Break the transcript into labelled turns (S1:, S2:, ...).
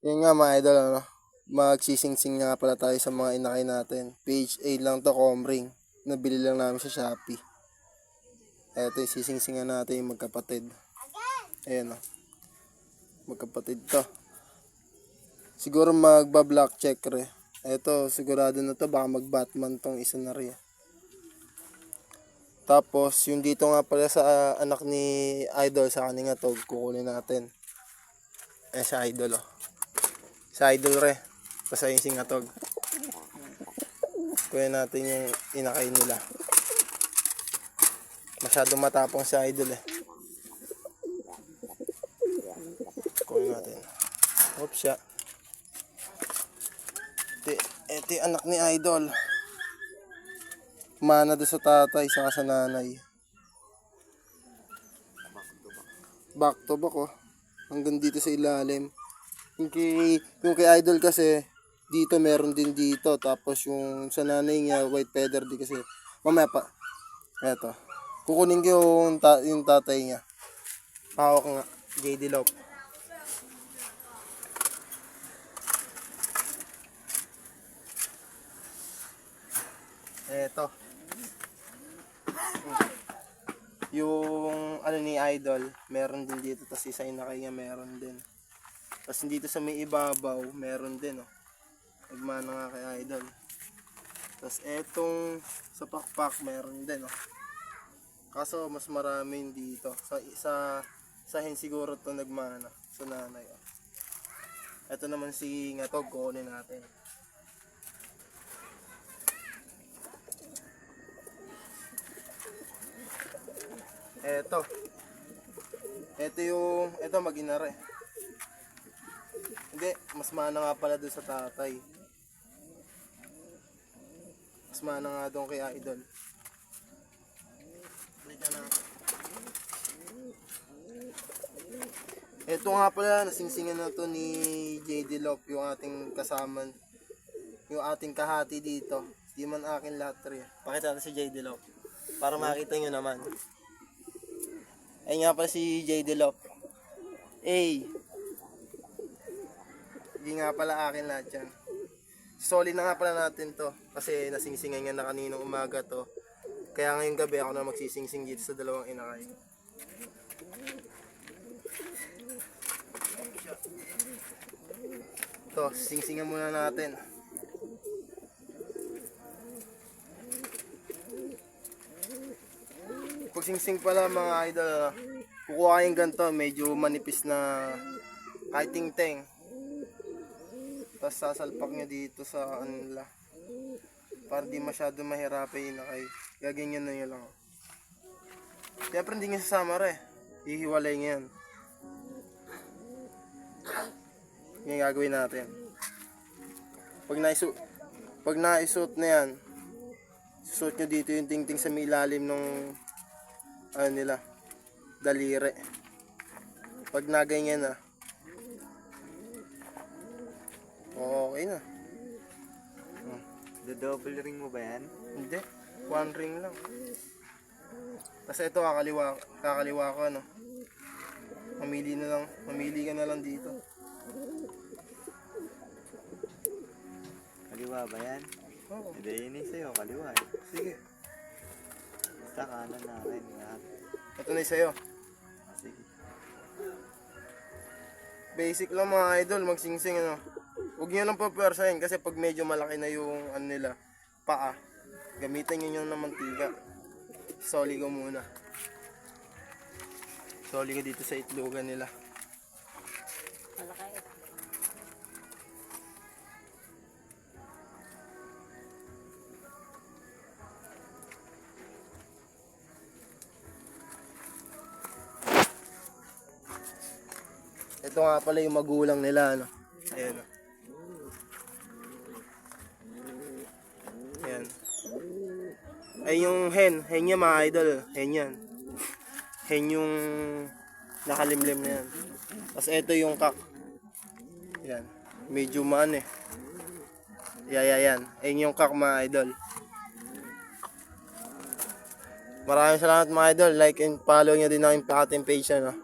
S1: Yun nga mga idol, ano, magsisingsing nga pala tayo sa mga inakay natin. Page 8 lang to, Comring. Nabili lang namin sa Shopee. Eto yung sisingsingan natin yung magkapatid. Ayan o. Magkapatid to. Siguro magba-black check re. Eto, sigurado na to, baka mag-Batman tong isa na rin. Tapos, yung dito nga pala sa anak ni Idol, sa kaninga to, kukunin natin. Sa Idol o. Sa Idol re. Basta yung singatog. Kunin natin yung inakay nila. Masyadong matapang si Idol eh. Kunin natin. Oops siya. Ito yung anak ni Idol. Mana doon sa tatay saka sa nanay. Back to back oh. Hanggang dito sa ilalim. Yung kay Idol kasi dito meron din dito. Tapos yung sa nanay niya white feather din kasi. Mamaya pa. Eto. Kukunin ko yung tatay niya. Hawak nga. JD Lop. Eto. Yung ano ni Idol, meron din dito. Tapos isa yung nakay niya, meron din. Tapos dito sa may ibabaw, meron din. Oh. Nagmana nga kay Idol. Tapos etong sa pakpak, meron din. Oh. Kaso mas maraming dito. Sa hen siguro to nagmana. Sa nanay. Oh. Ito naman si Ngatog, kukunin natin. Ito mag-inare. Hindi, mas mana nga pala doon sa tatay. Mas mana nga doon kay Idol. Ito nga pala, nasingsingan na to ni JD Lop, yung ating kasama, yung ating kahati dito. Di man akin lahat rin. Pakita natin si JD Lop, para makita nyo naman. Ay nga pala si JD Lop. Hindi nga pala akin lahat yan. Solid na nga pala natin to. Kasi nasingsingan nga na kaninang umaga to. Kaya ngayong gabi ako na magsisingsing dito sa dalawang inakay. Ito, singsingan muna natin. Pag singsing pala mga idol, kukuha kayong ganito, medyo manipis na kahit ting-ting. Tapos sasalpak nyo dito sa anila. Para di masyado mahirapan yung nakay. Gaganyan na nyo lang. Siyempre hindi nyo sasama rin. Hihiwalay nyo yan. Yan gagawin natin. Pag naisuot na yan, susuot nyo dito yung ting-ting sa may ilalim ng ano nila, daliri. Pag naganyan na, okay na.
S2: Double ring mo ba yan?
S1: Hindi, one ring lang. Kasi ito kakaliwa ko ano. Mamili ka na lang dito.
S2: Kaliwa ba yan?
S1: Oo.
S2: Hindi, yun yung sa'yo, kaliwa eh.
S1: Sige.
S2: Basta kanan na akin.
S1: Ito na yung sa'yo.
S2: Sige.
S1: Basic lang mga idol, magsingsing ano. Huwag nyo lang papersahin kasi pag medyo malaki na yung ano nila, paa, gamitin nyo yung mantika. Soli ko muna. Soli ko dito sa itlogan nila. Ito nga pala yung magulang nila, ano. Ayan, o. Ayan. Ay yung hen niya mga idol, hen yan. Hen yung nakalimlim na yan. Tapos ito yung kak. Ayan. Medyo maan eh. Yan. Ayan yung kak mga idol. Maraming salamat mga idol. Like and follow nyo din ang ating page, ano.